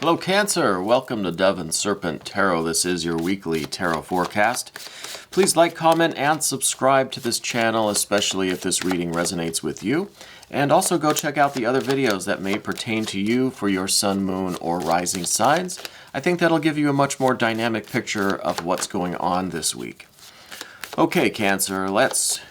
Hello Cancer, welcome to Dove and Serpent Tarot. This is your weekly tarot forecast. Please like, comment, and subscribe to this channel, especially if this reading resonates with you. And also go check out the other videos that may pertain to you for your sun, moon, or rising signs. I think that'll give you a much more dynamic picture of what's going on this week. Okay Cancer, let's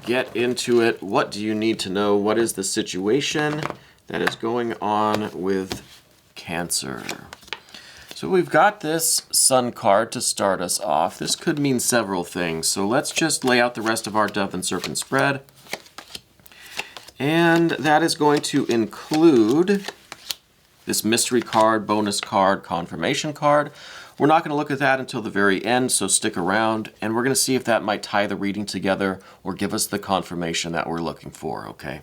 get into it. What do you need to know? What is the situation that is going on with Cancer? So we've got this Sun card to start us off. This could mean several things. So let's just lay out the rest of our Dove and Serpent spread. And that is going to include this mystery card, bonus card, confirmation card. We're not going to look at that until the very end, so stick around. And we're going to see if that might tie the reading together or give us the confirmation that we're looking for, okay?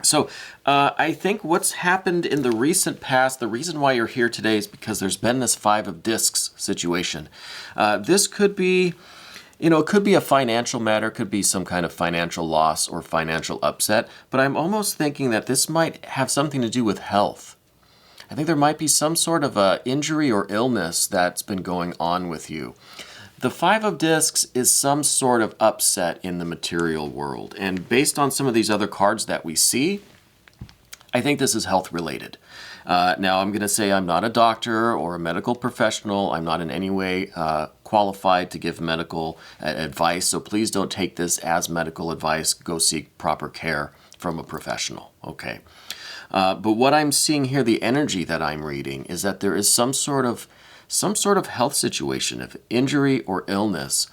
So I think what's happened in the recent past, the reason why you're here today is because there's been this Five of Discs situation. This could be, it could be a financial matter, could be some kind of financial loss or financial upset, but I'm almost thinking that this might have something to do with health. I think there might be some sort of injury or illness that's been going on with you. The Five of Discs is some sort of upset in the material world. And based on some of these other cards that we see, I think this is health related. Now, I'm going to say I'm not a doctor or a medical professional. I'm not in any way qualified to give medical advice. So please don't take this as medical advice. Go seek proper care from a professional. Okay. But what I'm seeing here, the energy that I'm reading, is that there is some sort of health situation, of injury or illness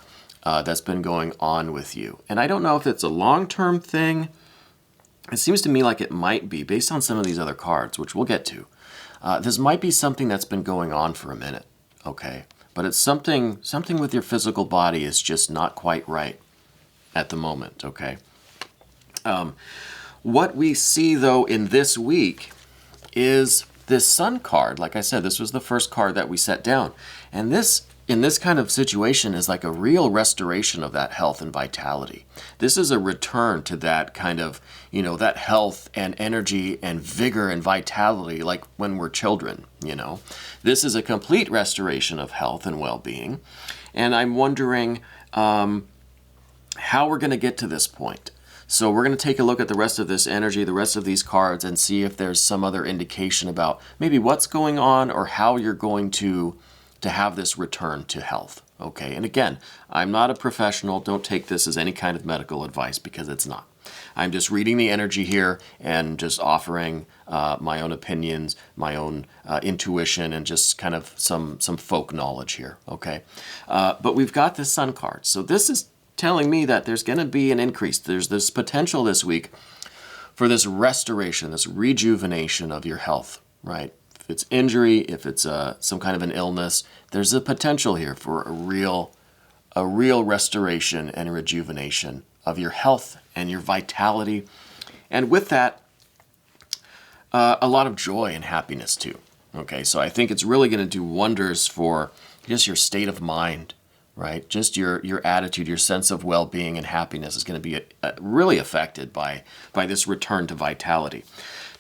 that's been going on with you. And I don't know if it's a long-term thing. It seems to me like it might be, based on some of these other cards, which we'll get to. This might be something that's been going on for a minute, okay? But it's something with your physical body is just not quite right at the moment, okay? What we see, though, in this week is this Sun card. Like I said, this was the first card that we set down. And this, in this kind of situation, is like a real restoration of that health and vitality. This is a return to that kind of, that health and energy and vigor and vitality like when we're children, This is a complete restoration of health and well-being. And I'm wondering how we're going to get to this point. So we're going to take a look at the rest of this energy, the rest of these cards, and see if there's some other indication about maybe what's going on or how you're going to have this return to health. Okay, and again, I'm not a professional. Don't take this as any kind of medical advice because it's not. I'm just reading the energy here and just offering my own opinions, my own intuition, and just kind of some folk knowledge here, okay? But we've got this Sun card. So this is telling me that there's going to be an increase. There's this potential this week for this restoration, this rejuvenation of your health, right? If it's injury, if it's some kind of an illness, there's a potential here for a real restoration and rejuvenation of your health and your vitality. And with that, a lot of joy and happiness too. Okay, so I think it's really going to do wonders for just your state of mind, right? Just your attitude, your sense of well-being and happiness is going to be really affected by this return to vitality.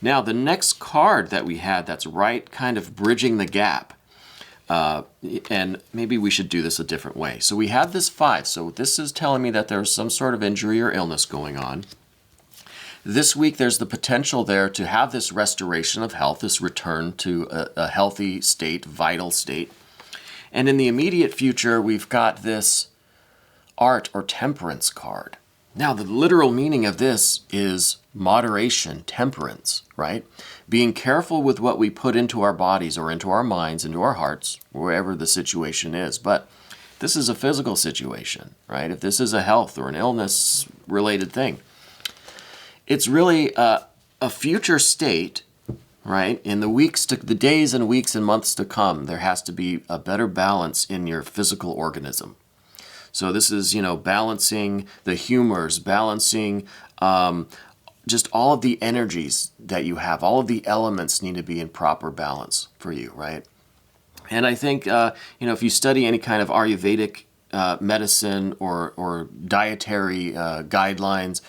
Now, the next card that we had that's right kind of bridging the gap, and maybe we should do this a different way. So we have this 5. So this is telling me that there's some sort of injury or illness going on. This week, there's the potential there to have this restoration of health, this return to a healthy state, vital state. And in the immediate future, we've got this Art or Temperance card. Now, the literal meaning of this is moderation, temperance, right? Being careful with what we put into our bodies or into our minds, into our hearts, wherever the situation is. But this is a physical situation, right? If this is a health or an illness-related thing, it's really a future state. Right? In the days and weeks and months to come, there has to be a better balance in your physical organism. So this is, balancing the humors, balancing just all of the energies that you have. All of the elements need to be in proper balance for you, right? And I think, if you study any kind of Ayurvedic medicine or dietary guidelines,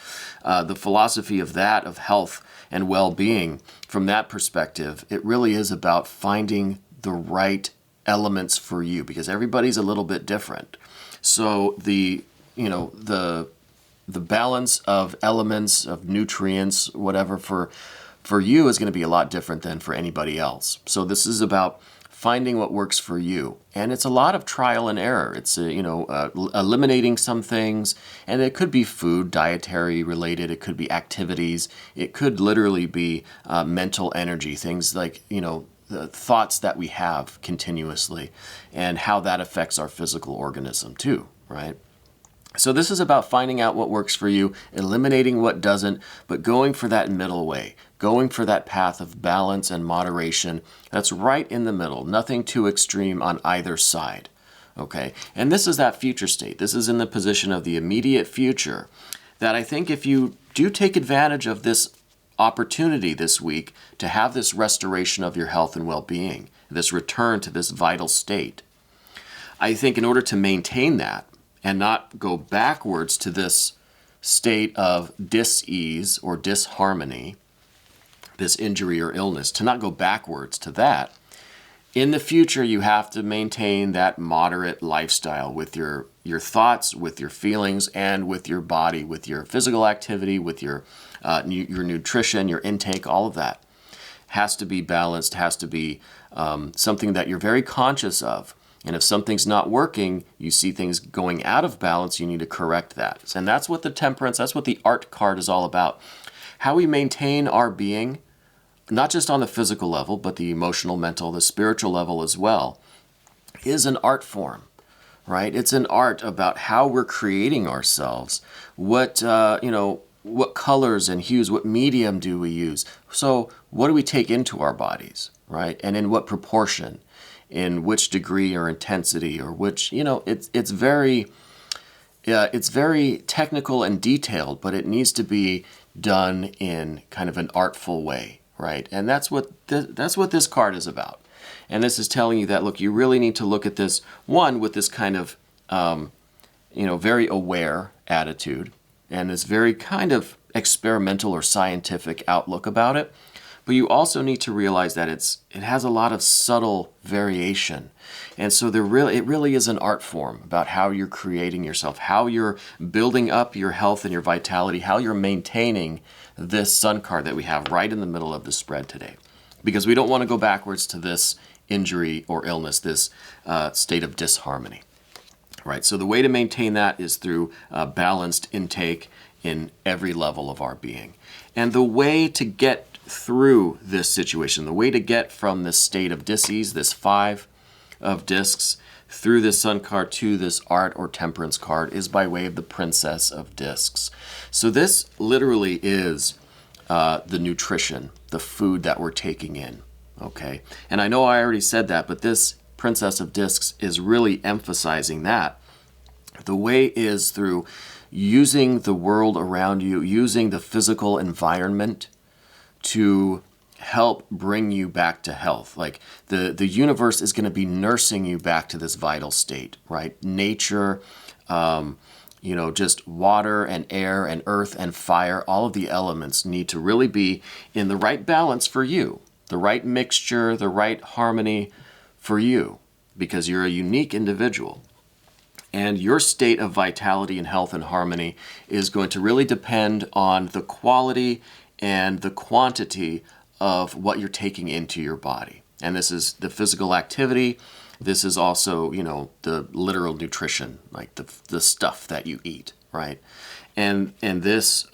the philosophy of that, of health and well-being, from that perspective, it really is about finding the right elements for you, because everybody's a little bit different. So the balance of elements, of nutrients, whatever, for you is going to be a lot different than for anybody else. So this is about finding what works for you. And it's a lot of trial and error. It's, eliminating some things, and it could be food, dietary related. It could be activities. It could literally be mental energy, things like, the thoughts that we have continuously and how that affects our physical organism too, right? So this is about finding out what works for you, eliminating what doesn't, but going for that middle way, going for that path of balance and moderation that's right in the middle, nothing too extreme on either side, okay? And this is that future state. This is in the position of the immediate future that I think if you do take advantage of this opportunity this week to have this restoration of your health and well-being, this return to this vital state, I think in order to maintain that, and not go backwards to this state of dis-ease or disharmony, this injury or illness, to not go backwards to that, in the future you have to maintain that moderate lifestyle with your thoughts, with your feelings, and with your body, with your physical activity, with your nutrition, your intake, all of that has to be balanced, has to be something that you're very conscious of. And if something's not working, you see things going out of balance, you need to correct that. And that's what the temperance, that's what the art card is all about. How we maintain our being, not just on the physical level, but the emotional, mental, the spiritual level as well, is an art form, right? It's an art about how we're creating ourselves. What colors and hues, what medium do we use? So what do we take into our bodies, right? And in what proportion? In which degree or intensity, or which, it's very technical and detailed, but it needs to be done in kind of an artful way, right? And that's what this card is about. And this is telling you that, look, you really need to look at this, one, with this kind of, very aware attitude, and this very kind of experimental or scientific outlook about it. But you also need to realize that it has a lot of subtle variation. And so it really is an art form about how you're creating yourself, how you're building up your health and your vitality, how you're maintaining this sun card that we have right in the middle of the spread today. Because we don't want to go backwards to this injury or illness, this state of disharmony. Right? So the way to maintain that is through balanced intake in every level of our being. And the way to get through this situation, the way to get from this state of dis-ease, this 5 of discs, through this sun card to this art or temperance card, is by way of the Princess of Discs. So this literally is the nutrition, the food that we're taking in, okay? And I know I already said that, but this Princess of Discs is really emphasizing that. The way is through using the world around you, using the physical environment to help bring you back to health. Like the universe is going to be nursing you back to this vital state, right? Nature, just water and air and earth and fire, all of the elements need to really be in the right balance for you, the right mixture, the right harmony for you, because you're a unique individual. And your state of vitality and health and harmony is going to really depend on the quality and the quantity of what you're taking into your body. And this is the physical activity. This is also, the literal nutrition, like the stuff that you eat, right? And this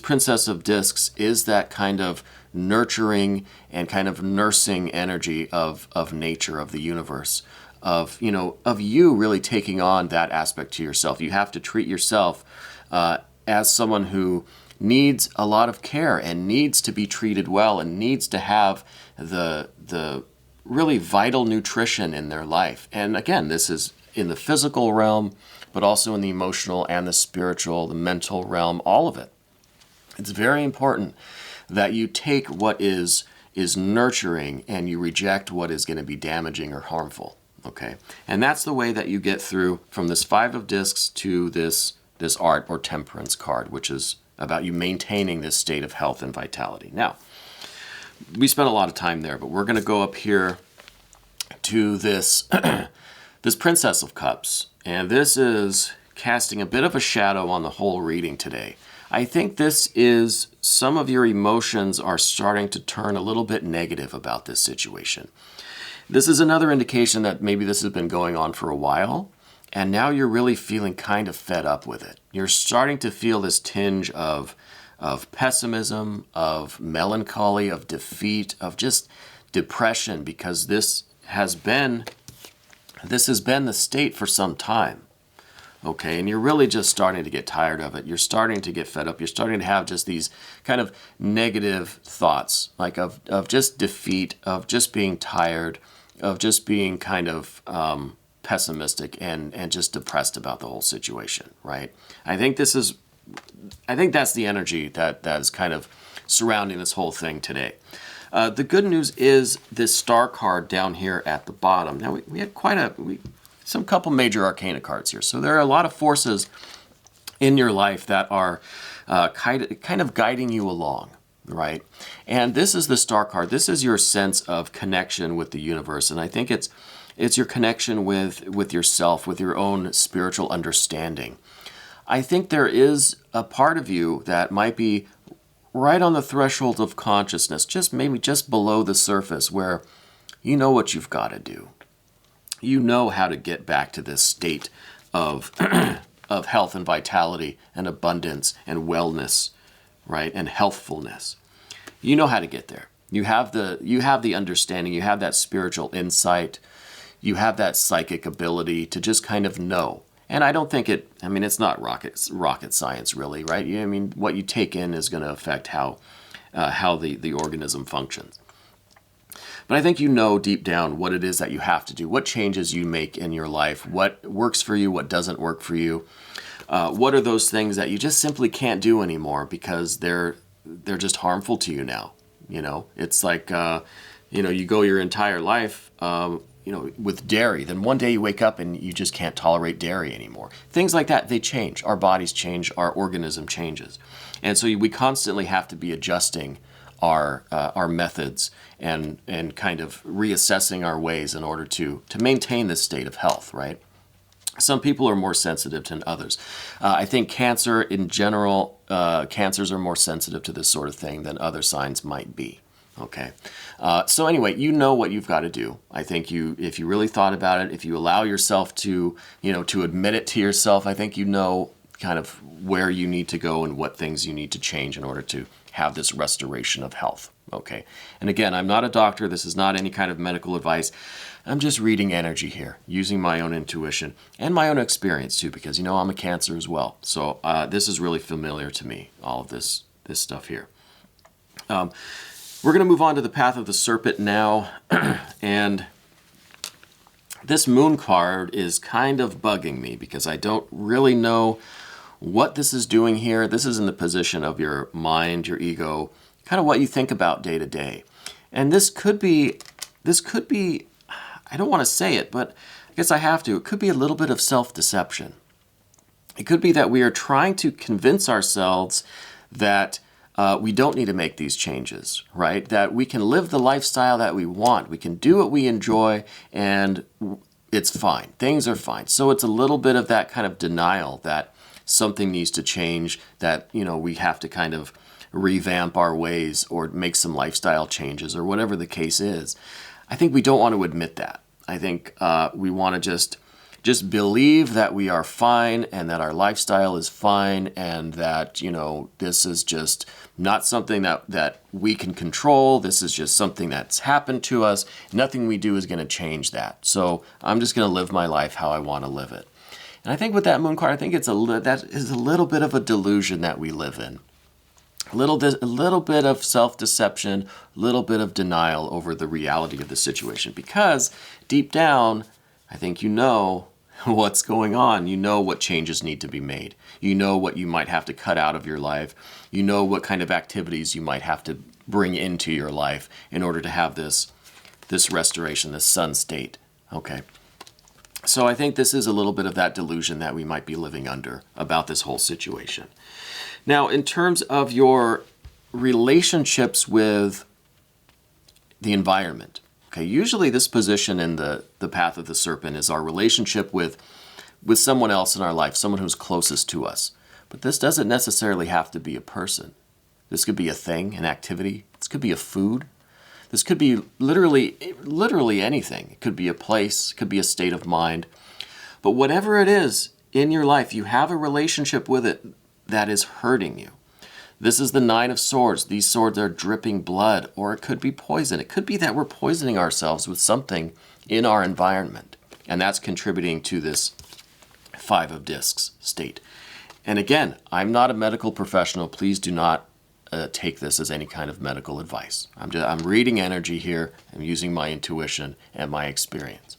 Princess of Discs is that kind of nurturing and kind of nursing energy of nature, of the universe, of you really taking on that aspect to yourself. You have to treat yourself as someone who needs a lot of care and needs to be treated well and needs to have the really vital nutrition in their life. And again, this is in the physical realm, but also in the emotional and the spiritual, the mental realm, all of it. It's very important that you take what is nurturing and you reject what is going to be damaging or harmful. Okay? And that's the way that you get through from this 5 of discs to this this art or temperance card, which is about you maintaining this state of health and vitality. Now, we spent a lot of time there, but we're going to go up here to this, this Princess of Cups. And this is casting a bit of a shadow on the whole reading today. I think this is some of your emotions are starting to turn a little bit negative about this situation. This is another indication that maybe this has been going on for a while, and now you're really feeling kind of fed up with it. You're starting to feel this tinge of pessimism, of melancholy, of defeat, of just depression, because this has been the state for some time. Okay, and you're really just starting to get tired of it. You're starting to get fed up. You're starting to have just these kind of negative thoughts, like of just defeat, of just being tired, of just being kind of pessimistic and just depressed about the whole situation, right? I think that's the energy that is kind of surrounding this whole thing today. The good news is this star card down here at the bottom. Now we had some couple major arcana cards here. So there are a lot of forces in your life that are kind of guiding you along, right? And this is the star card. This is your sense of connection with the universe. And I think it's your connection with yourself, with your own spiritual understanding. I think there is a part of you that might be right on the threshold of consciousness, maybe just below the surface, where you know what you've got to do. You know how to get back to this state of of health and vitality and abundance and wellness, right? And healthfulness. You know how to get there. You have the understanding, you have that spiritual insight, you have that psychic ability to just kind of know. And I don't think it's not rocket science really, right? I mean, what you take in is going to affect how the organism functions. But I think you know deep down what it is that you have to do, what changes you make in your life, what works for you, what doesn't work for you. What are those things that you just simply can't do anymore because they're just harmful to you now? You know, it's like, you go your entire life, with dairy. Then one day you wake up and you just can't tolerate dairy anymore. Things like that, they change. Our bodies change. Our organism changes. And so we constantly have to be adjusting our methods and kind of reassessing our ways in order to maintain this state of health, right? Some people are more sensitive than others. I think cancer in general, cancers are more sensitive to this sort of thing than other signs might be. Okay. So anyway, you know what you've got to do. I think if you really thought about it, if you allow yourself to admit it to yourself, I think you know kind of where you need to go and what things you need to change in order to have this restoration of health. Okay. And again, I'm not a doctor. This is not any kind of medical advice. I'm just reading energy here, using my own intuition and my own experience too, because I'm a Cancer as well. So this is really familiar to me, all of this stuff here. We're going to move on to the path of the Serpent now, and this moon card is kind of bugging me because I don't really know what this is doing here. This is in the position of your mind, your ego, kind of what you think about day to day. And this could be, I don't want to say it, but I guess I have to. It could be a little bit of self-deception. It could be that we are trying to convince ourselves that we don't need to make these changes, right? That we can live the lifestyle that we want. We can do what we enjoy, and it's fine. Things are fine. So it's a little bit of that kind of denial that something needs to change, that, we have to kind of revamp our ways or make some lifestyle changes or whatever the case is. I think we don't want to admit that. I think we want to just believe that we are fine and that our lifestyle is fine and that, this is just not something that we can control. This is just something that's happened to us. Nothing we do is going to change that. So I'm just going to live my life how I want to live it. And I think with that moon card, I think that is a little bit of a delusion that we live in. A little bit of self-deception, a little bit of denial over the reality of the situation. Because deep down, I think you know what's going on. You know what changes need to be made. You know what you might have to cut out of your life. You know what kind of activities you might have to bring into your life in order to have this restoration, this sun state. Okay. So I think this is a little bit of that delusion that we might be living under about this whole situation. Now, in terms of your relationships with the environment, okay, usually this position in the path of the serpent is our relationship with someone else in our life, someone who's closest to us. But this doesn't necessarily have to be a person. This could be a thing, an activity. This could be a food. This could be literally anything. It could be a place, it could be a state of mind. But whatever it is in your life, you have a relationship with it that is hurting you. This is the 9 of Swords. These swords are dripping blood, or it could be poison. It could be that we're poisoning ourselves with something in our environment, and that's contributing to this 5 of Discs state. And again, I'm not a medical professional. Please do not take this as any kind of medical advice. I'm reading energy here. I'm using my intuition and my experience.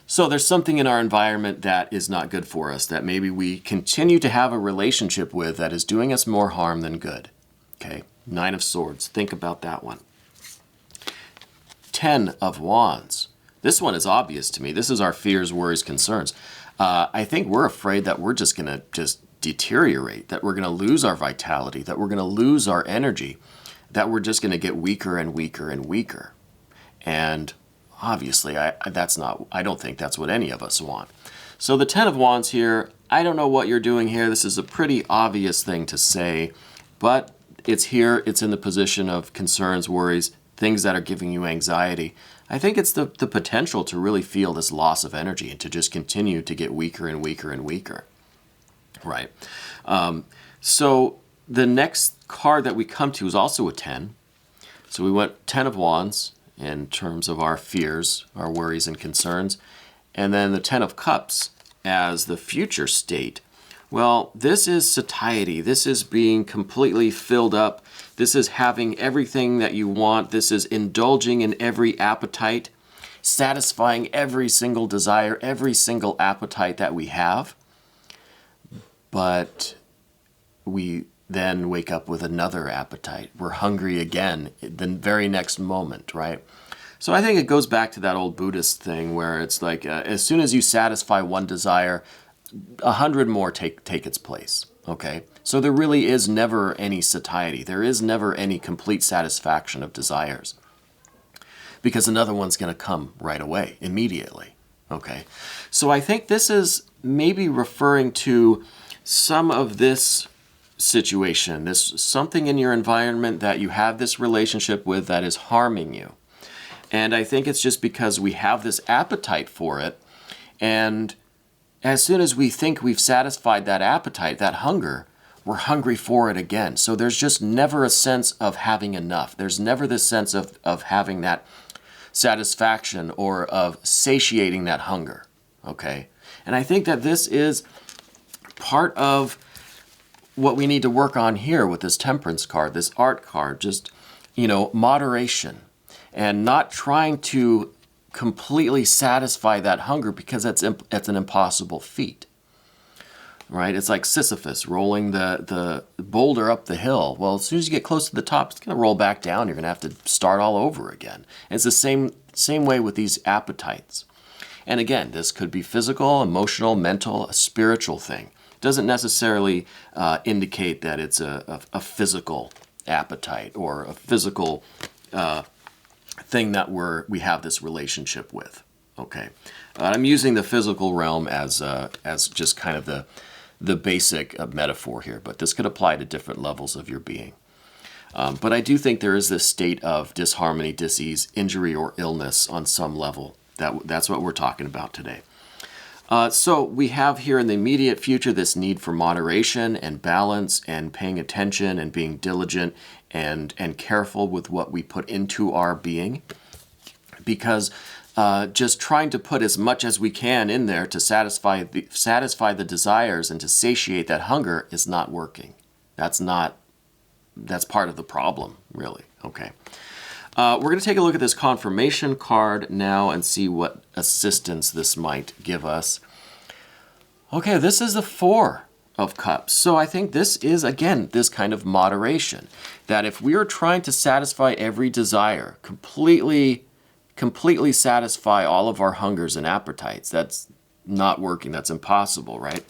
So there's something in our environment that is not good for us, that maybe we continue to have a relationship with that is doing us more harm than good. Okay, 9 of Swords. Think about that one. 10 of Wands. This one is obvious to me. This is our fears, worries, concerns. I think we're afraid that we're just going to deteriorate, that we're going to lose our vitality, that we're going to lose our energy, that we're just going to get weaker and weaker and weaker. And obviously, I don't think that's what any of us want. So the 10 of Wands here, I don't know what you're doing here. This is a pretty obvious thing to say, but it's here. It's in the position of concerns, worries, things that are giving you anxiety. I think it's the potential to really feel this loss of energy and to just continue to get weaker and weaker and weaker. Right. So the next card that we come to is also a 10. So we went 10 of Wands in terms of our fears, our worries and concerns. And then the 10 of Cups as the future state. Well, this is satiety. This is being completely filled up. This is having everything that you want. This is indulging in every appetite, satisfying every single desire, every single appetite that we have. But we then wake up with another appetite. We're hungry again the very next moment, right? So I think it goes back to that old Buddhist thing where it's like as soon as you satisfy one desire, 100 more take its place, okay? So there really is never any satiety. There is never any complete satisfaction of desires because another one's going to come right away, immediately, okay? So I think this is maybe referring to some of this situation, this something in your environment that you have this relationship with that is harming you. And I think it's just because we have this appetite for it, and as soon as we think we've satisfied that appetite, that hunger, we're hungry for it again. So there's just never a sense of having enough. There's never this sense of having that satisfaction or of satiating that hunger, okay? And I think that this is part of what we need to work on here with this Temperance card, this art card, just, moderation and not trying to completely satisfy that hunger because that's an impossible feat, right? It's like Sisyphus rolling the boulder up the hill. Well, as soon as you get close to the top, it's going to roll back down. You're going to have to start all over again. And it's the same way with these appetites. And again, this could be physical, emotional, mental, a spiritual thing. It doesn't necessarily indicate that it's a physical appetite or a physical thing that we have this relationship with. Okay, I'm using the physical realm as just kind of the basic metaphor here, but this could apply to different levels of your being. But I do think there is this state of disharmony, dis-ease, injury, or illness on some level. That's what we're talking about today. So we have here in the immediate future this need for moderation and balance and paying attention and being diligent and careful with what we put into our being, because just trying to put as much as we can in there to satisfy the desires and to satiate that hunger is not working. That's part of the problem, really. Okay. We're going to take a look at this confirmation card now and see what assistance this might give us. Okay, this is the 4 of Cups. So I think this is, again, this kind of moderation. That if we are trying to satisfy every desire, completely completely satisfy all of our hungers and appetites. That's not working. That's impossible, right?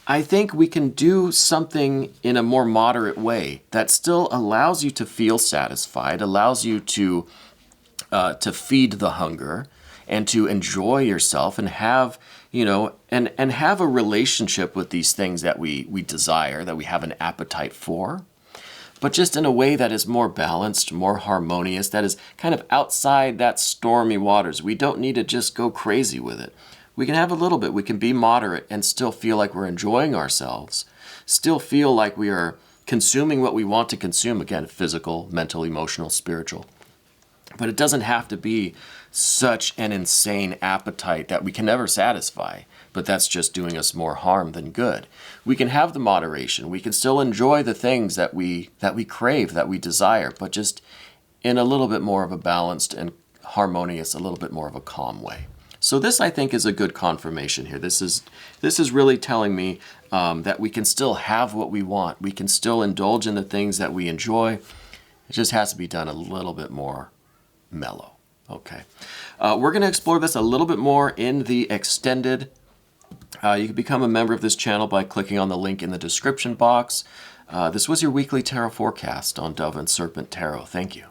I think we can do something in a more moderate way that still allows you to feel satisfied, allows you to feed the hunger and to enjoy yourself and have, and have a relationship with these things that we desire, that we have an appetite for, but just in a way that is more balanced, more harmonious, that is kind of outside that stormy waters. We don't need to just go crazy with it. We can have a little bit. We can be moderate and still feel like we're enjoying ourselves, still feel like we are consuming what we want to consume, again, physical, mental, emotional, spiritual. But it doesn't have to be such an insane appetite that we can never satisfy, but that's just doing us more harm than good. We can have the moderation. We can still enjoy the things that we crave, that we desire, but just in a little bit more of a balanced and harmonious, a little bit more of a calm way. So this, I think, is a good confirmation here. This is really telling me that we can still have what we want. We can still indulge in the things that we enjoy. It just has to be done a little bit more mellow. Okay. We're going to explore this a little bit more in the extended. You can become a member of this channel by clicking on the link in the description box. This was your weekly tarot forecast on Dove and Serpent Tarot. Thank you.